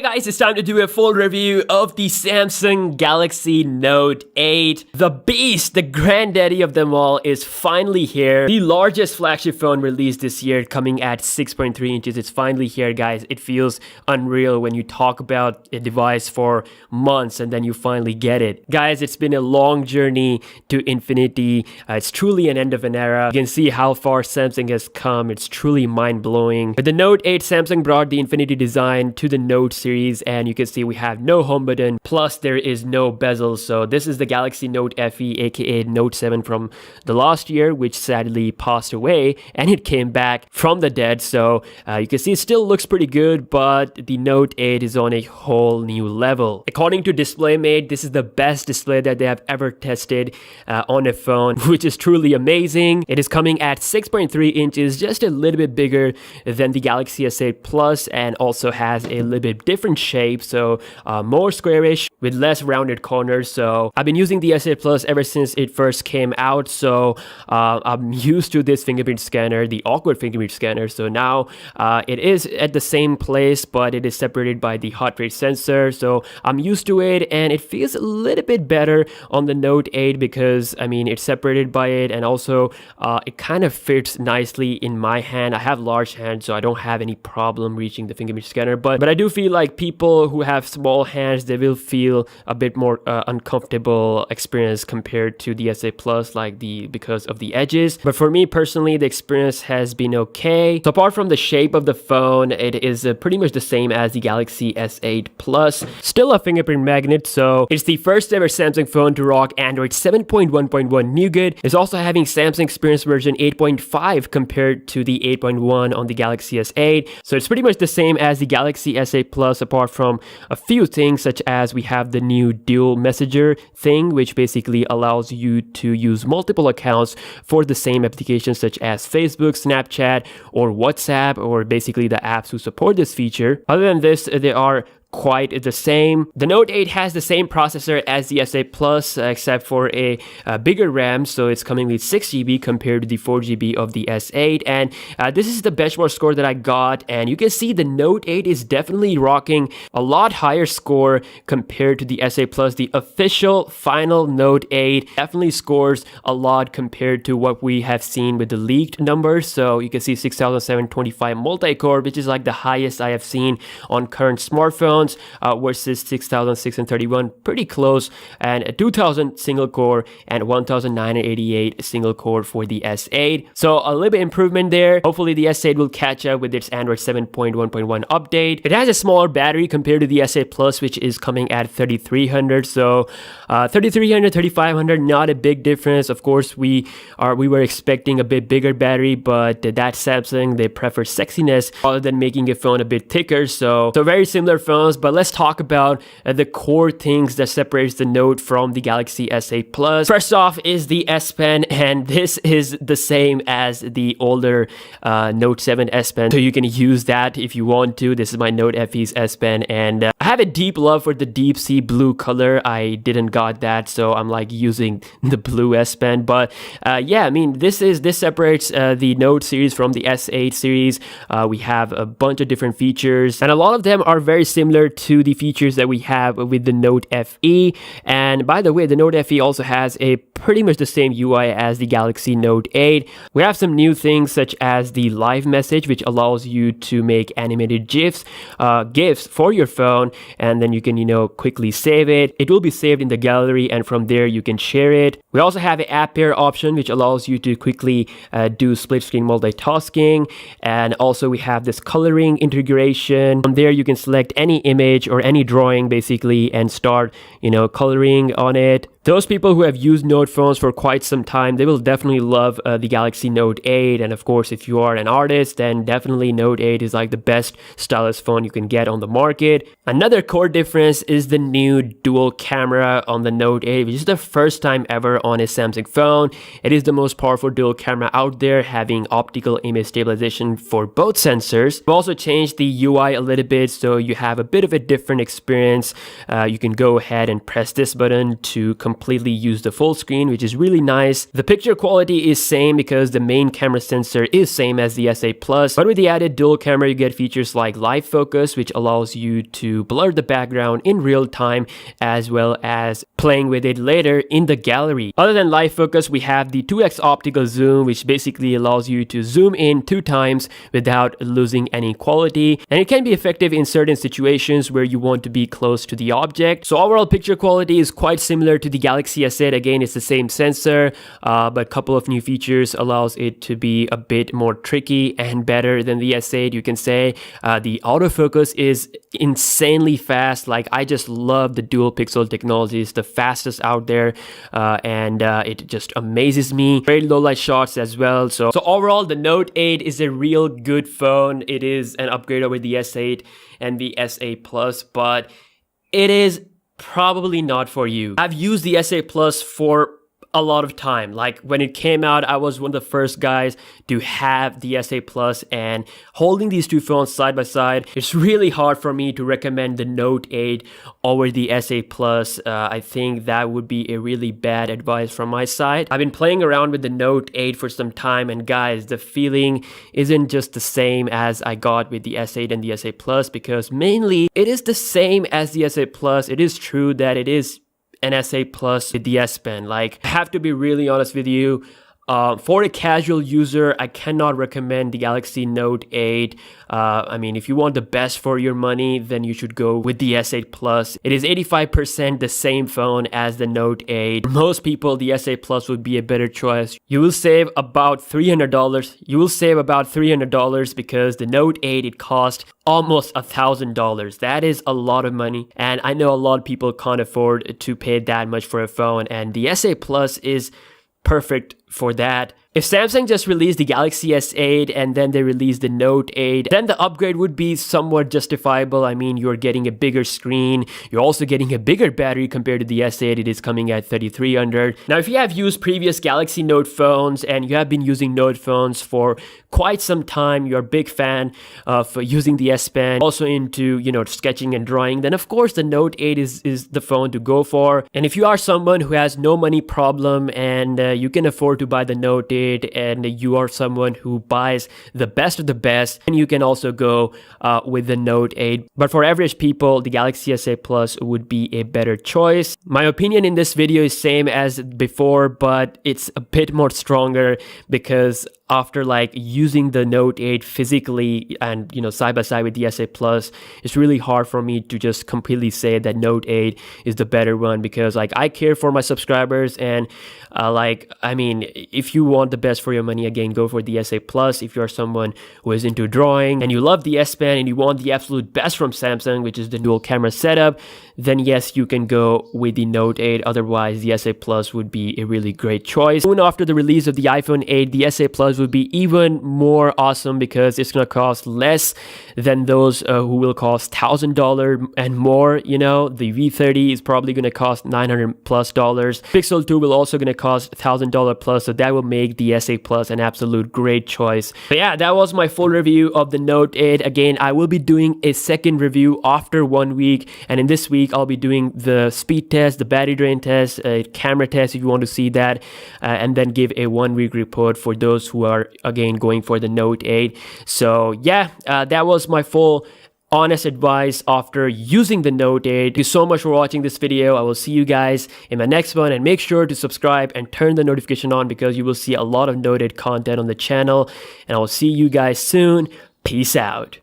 guys, it's time to do a full review of the Samsung Galaxy Note 8. The beast, the granddaddy of them all, is finally here. The largest flagship phone released this year, coming at 6.3 inches. It's finally here, guys. It feels unreal when you talk about a device for months and then you finally get it. Guys, it's been a long journey to infinity. It's truly an end of an era. You can see how far Samsung has come. It's truly mind-blowing. With the Note 8, Samsung brought the infinity design to the Note series, and you can see we have no home button, plus there is no bezel. So this is the Galaxy Note FE, aka Note 7 from the last year, which sadly passed away, and it came back from the dead. So you can see it still looks pretty good, but the Note 8 is on a whole new level. According to DisplayMate, this is the best display that they have ever tested on a phone, which is truly amazing. It is coming at 6.3 inches, just a little bit bigger than the Galaxy S8 Plus, and also has a little bit different shape, so more squarish with less rounded corners. So I've been using the S8 Plus ever since it first came out, so I'm used to this fingerprint scanner, the awkward fingerprint scanner. So now it is at the same place, but it is separated by the heart rate sensor, so I'm used to it, and it feels a little bit better on the Note 8 because I mean it's separated by it, and also it kind of fits nicely in my hand. I have large hands, so I don't have any problem reaching the fingerprint scanner, but I do feel like people who have small hands, they will feel a bit more uncomfortable experience compared to the S8 Plus, because of the edges. But for me personally, the experience has been okay. So apart from the shape of the phone, it is pretty much the same as the Galaxy S8 Plus. Still a fingerprint magnet, so it's the first ever Samsung phone to rock Android 7.1.1 Nougat. It's also having Samsung Experience version 8.5 compared to the 8.1 on the Galaxy S8. So it's pretty much the same as the Galaxy S8 Plus, apart from a few things such as we have the new dual messenger thing, which basically allows you to use multiple accounts for the same applications such as Facebook, Snapchat, or WhatsApp, or basically the apps who support this feature. Other than this, they are quite the same. The Note 8 has the same processor as the S8 Plus, except for a bigger RAM, so it's coming with 6GB compared to the 4GB of the S8. And this is the benchmark score that I got, and you can see the Note 8 is definitely rocking a lot higher score compared to the S8 Plus. The official final Note 8 definitely scores a lot compared to what we have seen with the leaked numbers. So you can see 6725 multi-core, which is like the highest I have seen on current smartphones, versus 6631, pretty close, and 2000 single core and 1988 single core for the S8. So a little bit improvement there. Hopefully the S8 will catch up with its Android 7.1.1 update. It has a smaller battery compared to the S8 Plus, which is coming at 3300. So 3300, 3500, not a big difference. Of course, we were expecting a bit bigger battery, but that Samsung, they prefer sexiness rather than making a phone a bit thicker. So very similar phones. But let's talk about the core things that separates the Note from the Galaxy S8 Plus. First off is the S Pen, and this is the same as the older Note 7 S Pen, so you can use that if you want to. This is my Note FE's S Pen, and I have a deep love for the deep sea blue color. I didn't got that, so I'm like using the blue S Pen. But yeah, I mean this separates the Note series from the S8 series. We have a bunch of different features, and a lot of them are very similar to the features that we have with the Note FE. And by the way, the Note FE also has a pretty much the same UI as the Galaxy Note 8. We have some new things such as the live message, which allows you to make animated GIFs for your phone, and then you can quickly save it. It will be saved in the gallery, and from there you can share it. We also have an app pair option, which allows you to quickly do split screen multitasking, and also we have this coloring integration. From there you can select any image or any drawing basically and start coloring on it. Those people who have used Note phones for quite some time, they will definitely love the Galaxy Note 8. And of course, if you are an artist, then definitely Note 8 is like the best stylus phone you can get on the market. Another core difference is the new dual camera on the Note 8, which is the first time ever on a Samsung phone. It is the most powerful dual camera out there, having optical image stabilization for both sensors. We also changed the UI a little bit, so you have a bit of a different experience. You can go ahead and press this button to complete completely use the full screen, which is really nice. The picture quality is same because the main camera sensor is same as the S8 Plus, but with the added dual camera, you get features like live focus, which allows you to blur the background in real time, as well as playing with it later in the gallery. Other than live focus, we have the 2x optical zoom, which basically allows you to zoom in 2 times without losing any quality, and it can be effective in certain situations where you want to be close to the object. So overall picture quality is quite similar to the Galaxy S8. Again, it's the same sensor, but a couple of new features allows it to be a bit more tricky and better than the S8, you can say. The autofocus is insanely fast. Like, I just love the dual pixel technology. It's the fastest out there, and it just amazes me. Very low light shots as well. So overall, the Note 8 is a real good phone. It is an upgrade over the S8 and the S8 Plus, but it is probably not for you. I've used the S8 Plus for a lot of time. Like, when it came out, I was one of the first guys to have the S8 Plus, and holding these two phones side by side, it's really hard for me to recommend the Note 8 over the S8 Plus. I think that would be a really bad advice from my side. I've been playing around with the Note 8 for some time, and guys, the feeling isn't just the same as I got with the S8 and the S8 Plus, because mainly it is the same as the S8 Plus. It is true that it is an S8 Plus with the S Pen. Like, I have to be really honest with you. For a casual user, I cannot recommend the Galaxy Note 8. I mean, if you want the best for your money, then you should go with the S8 Plus. It is 85% the same phone as the Note 8. For most people, the S8 Plus would be a better choice. You will save about $300. You will save about $300 because the Note 8, it cost almost $1,000. That is a lot of money, and I know a lot of people can't afford to pay that much for a phone, and the S8 Plus is perfect for that. If Samsung just released the Galaxy S8 and then they released the Note 8, then the upgrade would be somewhat justifiable. I mean, you're getting a bigger screen. You're also getting a bigger battery compared to the S8. It is coming at 3300. Now, if you have used previous Galaxy Note phones and you have been using Note phones for quite some time, you're a big fan of using the S Pen, also into, sketching and drawing, then of course the Note 8 is the phone to go for. And if you are someone who has no money problem and you can afford to buy the Note 8, and you are someone who buys the best of the best, and you can also go with the Note 8. But for average people, the Galaxy S8 Plus would be a better choice. My opinion in this video is same as before, but it's a bit more stronger because after using the Note 8 physically and side by side with the S8 Plus, it's really hard for me to just completely say that Note 8 is the better one, because I care for my subscribers, and I mean, if you want the best for your money, again, go for the S8 Plus. If you're someone who is into drawing and you love the S Pen and you want the absolute best from Samsung, which is the dual camera setup, then yes, you can go with the Note 8. Otherwise, the S8 Plus would be a really great choice. Soon after the release of the iPhone 8, the S8 Plus would be even more awesome because it's going to cost less than those who will cost $1,000 and more. The V30 is probably going to cost $900 plus. Pixel 2 will also going to cost $1,000 plus, so that will make the S8 Plus an absolute great choice. But yeah, that was my full review of the Note 8. Again, I will be doing a second review after 1 week, and in this week I'll be doing the speed test, the battery drain test, a camera test if you want to see that, and then give a 1 week report for those who are again going for the Note 8. So yeah, that was my full honest advice after using the Note 8. Thank you so much for watching this video. I will see you guys in my next one, and make sure to subscribe and turn the notification on because you will see a lot of Note 8 content on the channel, and I will see you guys soon. Peace out.